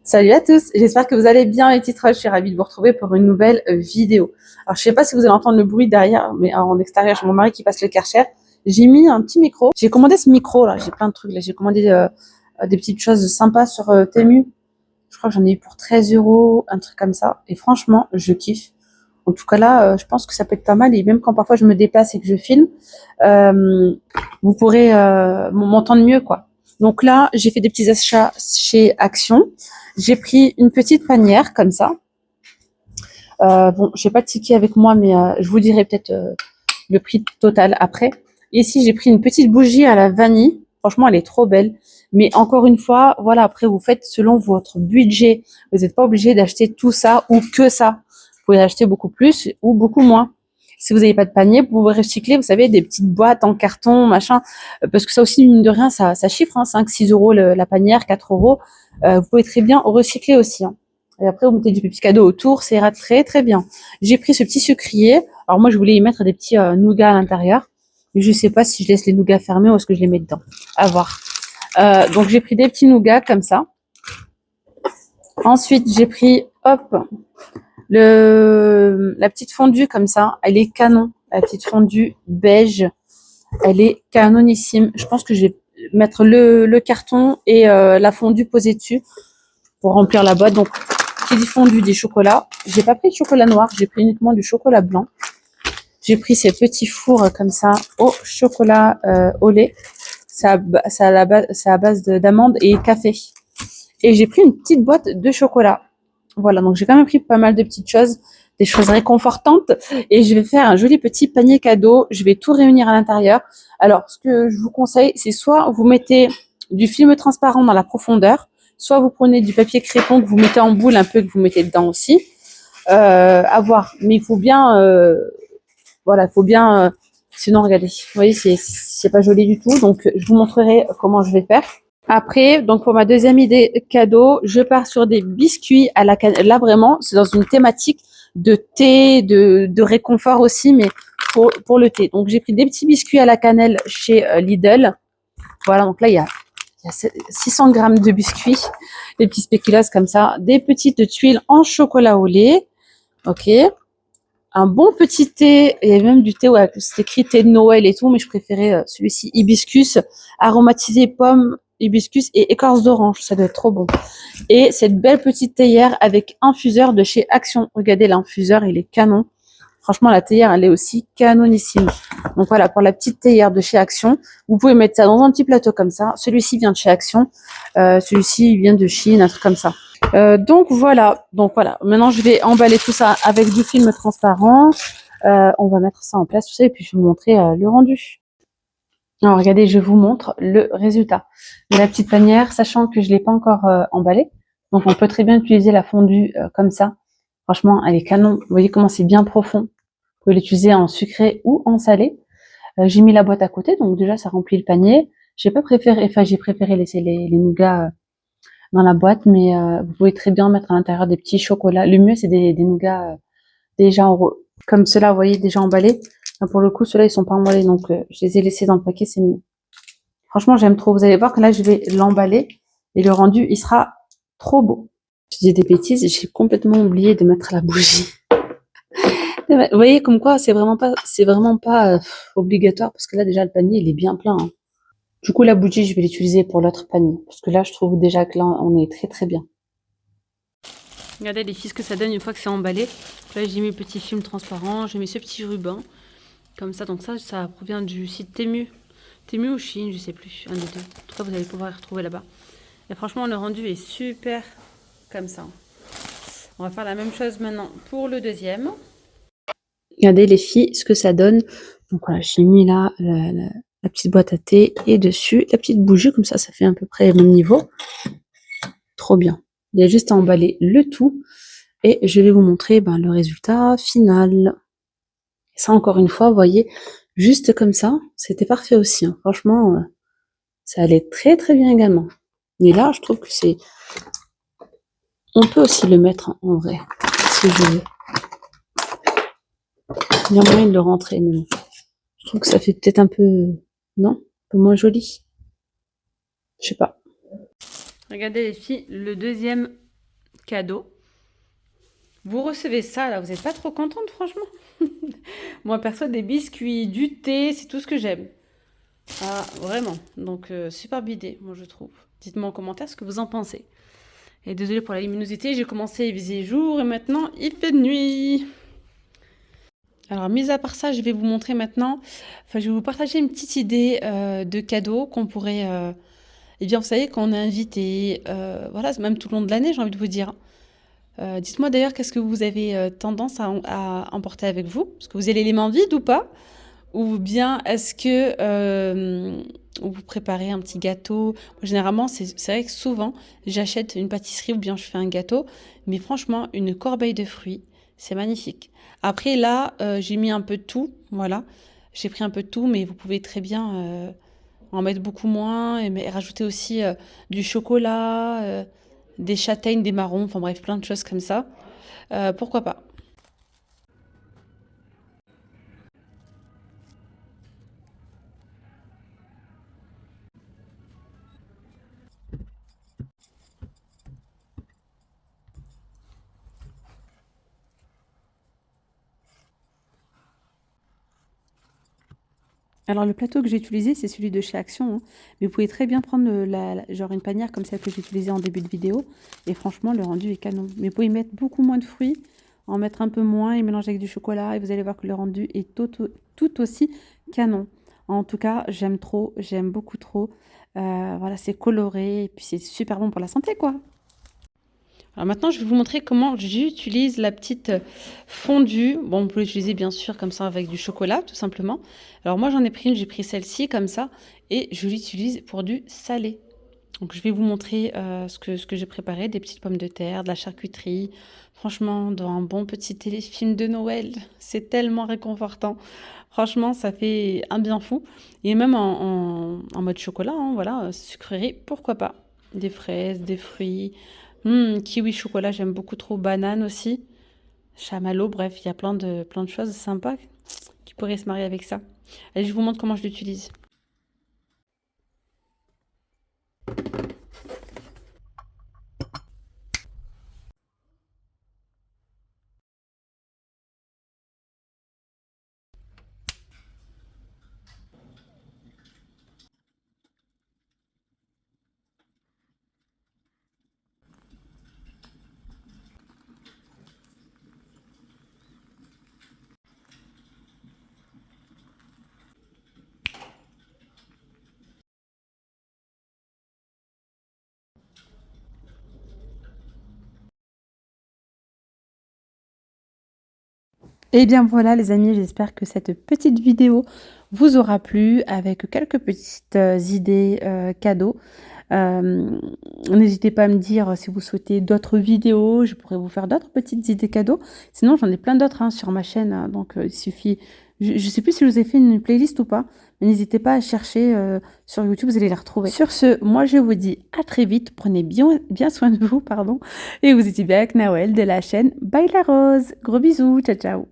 Salut à tous, j'espère que vous allez bien les titres, je suis ravie de vous retrouver pour une nouvelle vidéo. Alors je sais pas si vous allez entendre le bruit derrière, mais en extérieur, j'ai mon mari qui passe le Karcher. J'ai mis un petit micro, j'ai commandé ce micro là, j'ai plein de trucs là, j'ai commandé des petites choses sympas sur Temu. Je crois que j'en ai eu pour 13 euros, un truc comme ça, et franchement, je kiffe. En tout cas là, je pense que ça peut être pas mal, et même quand parfois je me déplace et que je filme, euh, vous pourrez m'entendre mieux quoi. Donc là, j'ai fait des petits achats chez Action. J'ai pris une petite panière comme ça. Bon, j'ai pas de ticket avec moi, mais je vous dirai peut-être le prix total après. Ici, j'ai pris une petite bougie à la vanille. Franchement, elle est trop belle. Mais encore une fois, voilà, après, vous faites selon votre budget. Vous n'êtes pas obligé d'acheter tout ça ou que ça. Vous pouvez acheter beaucoup plus ou beaucoup moins. Si vous n'avez pas de panier, vous pouvez recycler, vous savez, des petites boîtes en carton, machin. Parce que ça aussi, mine de rien, ça chiffre, hein, 5, 6 euros la panière, 4 euros. Vous pouvez très bien recycler aussi, hein. Et après, vous mettez du petit cadeau autour, ça ira très, très bien. J'ai pris ce petit sucrier. Alors moi, je voulais y mettre des petits nougats à l'intérieur. Mais je sais pas si je laisse les nougats fermés ou est-ce que je les mets dedans. À voir. Donc j'ai pris des petits nougats comme ça. Ensuite, j'ai pris, hop, la petite fondue comme ça. Elle est canon. La petite fondue beige. Elle est canonissime. Je pense que je vais mettre le carton et la fondue posée dessus pour remplir la boîte. Donc, qui dit fondue dit chocolat. J'ai pas pris de chocolat noir. J'ai pris uniquement du chocolat blanc. J'ai pris ces petits fours comme ça au chocolat au lait. C'est à base d'amandes et café. Et j'ai pris une petite boîte de chocolat. Voilà, donc j'ai quand même pris pas mal de petites choses, des choses réconfortantes. Et je vais faire un joli petit panier cadeau. Je vais tout réunir à l'intérieur. Alors, ce que je vous conseille, c'est soit vous mettez du film transparent dans la profondeur, soit vous prenez du papier crépon que vous mettez en boule un peu, que vous mettez dedans aussi. À voir. Mais il faut bien voilà, il faut bien. Sinon, regardez, vous voyez, c'est pas joli du tout. Donc, je vous montrerai comment je vais faire. Après, donc pour ma deuxième idée cadeau, je pars sur des biscuits à la cannelle. Là, vraiment, c'est dans une thématique de thé, de réconfort aussi, mais pour le thé. Donc, j'ai pris des petits biscuits à la cannelle chez Lidl. Voilà, donc là, il y a 600 grammes de biscuits, des petits spéculoos comme ça, des petites tuiles en chocolat au lait. Ok, un bon petit thé, il y avait même du thé, ouais, c'était écrit thé de Noël et tout, mais je préférais celui-ci, hibiscus, aromatisé pomme, hibiscus et écorce d'orange, ça doit être trop bon. Et cette belle petite théière avec infuseur de chez Action. Regardez, l'infuseur, il est canon. Franchement, la théière, elle est aussi canonissime. Donc voilà, pour la petite théière de chez Action, vous pouvez mettre ça dans un petit plateau comme ça. Celui-ci vient de chez Action, celui-ci vient de Chine, un truc comme ça. Donc voilà. Maintenant, je vais emballer tout ça avec du film transparent. On va mettre ça en place, tout ça, et puis je vais vous montrer le rendu. Alors, regardez, je vous montre le résultat de la petite panière, sachant que je l'ai pas encore emballée. Donc, on peut très bien utiliser la fondue comme ça. Franchement, elle est canon. Vous voyez comment c'est bien profond. Vous pouvez l'utiliser en sucré ou en salé. J'ai mis la boîte à côté, donc déjà, ça remplit le panier. J'ai préféré laisser les nougats dans la boîte, mais vous pouvez très bien mettre à l'intérieur des petits chocolats. Le mieux, c'est des nougats déjà comme ceux-là, vous voyez, déjà emballés. Pour le coup, ceux-là, ils sont pas emballés, donc je les ai laissés dans le paquet, c'est mieux. Franchement, j'aime trop. Vous allez voir que là, je vais l'emballer et le rendu, il sera trop beau. Je dis des bêtises, j'ai complètement oublié de mettre la bougie. Vous voyez, comme quoi, c'est vraiment pas obligatoire, parce que là, déjà, le panier, il est bien plein, hein. Du coup, la bougie, je vais l'utiliser pour l'autre panier, parce que là, je trouve déjà que là, on est très très bien. Regardez les filles ce que ça donne une fois que c'est emballé. Là, j'ai mis le petit film transparent, j'ai mis ce petit ruban. Comme ça, donc ça provient du site Temu. Temu ou Chine, je sais plus, un des deux. En tout cas, vous allez pouvoir y retrouver là-bas. Et franchement, le rendu est super comme ça. On va faire la même chose maintenant pour le deuxième. Regardez les filles ce que ça donne. Donc voilà, j'ai mis là la petite boîte à thé et dessus la petite bougie, comme ça fait à peu près le même niveau. Trop bien. Il y a juste à emballer le tout et je vais vous montrer le résultat final. Ça, encore une fois, vous voyez, juste comme ça, c'était parfait aussi, hein. Franchement, ça allait très très bien également. Et là, je trouve que c'est... On peut aussi le mettre en vrai, si je veux. Il y a moyen de le rentrer, mais bon. Je trouve que ça fait peut-être un peu... Non? Un peu moins joli. Je sais pas. Regardez les filles, le deuxième cadeau. Vous recevez ça, là, vous n'êtes pas trop contente, franchement? Moi, perso, des biscuits, du thé, c'est tout ce que j'aime. Ah, vraiment. Donc, superbe idée, moi, je trouve. Dites-moi en commentaire ce que vous en pensez. Et désolée pour la luminosité, j'ai commencé, il faisait jour et maintenant, il fait nuit. Alors, mis à part ça, je vais vous montrer maintenant, enfin, je vais vous partager une petite idée de cadeau qu'on pourrait... eh bien, vous savez, quand on est invité, voilà, même tout le long de l'année, j'ai envie de vous dire. Dites-moi d'ailleurs, qu'est-ce que vous avez tendance à emporter avec vous? Est-ce que vous allez les mains vides ou pas? Ou bien est-ce que vous préparez un petit gâteau? Moi, généralement, c'est vrai que souvent, j'achète une pâtisserie ou bien je fais un gâteau. Mais franchement, une corbeille de fruits, c'est magnifique. Après, là, j'ai mis un peu de tout. Voilà. J'ai pris un peu de tout, mais vous pouvez très bien en mettre beaucoup moins et rajouter aussi du chocolat, des châtaignes, des marrons, enfin bref, plein de choses comme ça. Pourquoi pas? Alors le plateau que j'ai utilisé, c'est celui de chez Action, hein. Mais vous pouvez très bien prendre genre une panière comme celle que j'ai utilisée en début de vidéo. Et franchement, le rendu est canon. Mais vous pouvez y mettre beaucoup moins de fruits, en mettre un peu moins et mélanger avec du chocolat. Et vous allez voir que le rendu est tout aussi canon. En tout cas, j'aime trop, j'aime beaucoup trop. Voilà, c'est coloré et puis c'est super bon pour la santé, quoi. Alors maintenant, je vais vous montrer comment j'utilise la petite fondue. Bon, on peut l'utiliser bien sûr comme ça avec du chocolat, tout simplement. Alors moi, j'en ai pris une, j'ai pris celle-ci comme ça et je l'utilise pour du salé. Donc je vais vous montrer ce que j'ai préparé, des petites pommes de terre, de la charcuterie. Franchement, dans un bon petit téléfilm de Noël, c'est tellement réconfortant. Franchement, ça fait un bien fou. Et même en mode chocolat, hein, voilà, sucrerie, pourquoi pas. Des fraises, des fruits. Kiwi chocolat, j'aime beaucoup trop. Banane aussi. Chamallow, bref, il y a plein de choses sympas qui pourraient se marier avec ça. Allez, je vous montre comment je l'utilise. Et bien voilà les amis, j'espère que cette petite vidéo vous aura plu avec quelques petites idées cadeaux. N'hésitez pas à me dire si vous souhaitez d'autres vidéos, je pourrais vous faire d'autres petites idées cadeaux. Sinon j'en ai plein d'autres hein, sur ma chaîne, hein, donc il suffit... Je ne sais plus si je vous ai fait une playlist ou pas, mais n'hésitez pas à chercher sur YouTube, vous allez les retrouver. Sur ce, moi je vous dis à très vite, prenez bien soin de vous, pardon, et vous étiez bien avec Nawel de la chaîne Bye la Rose. Gros bisous, ciao ciao.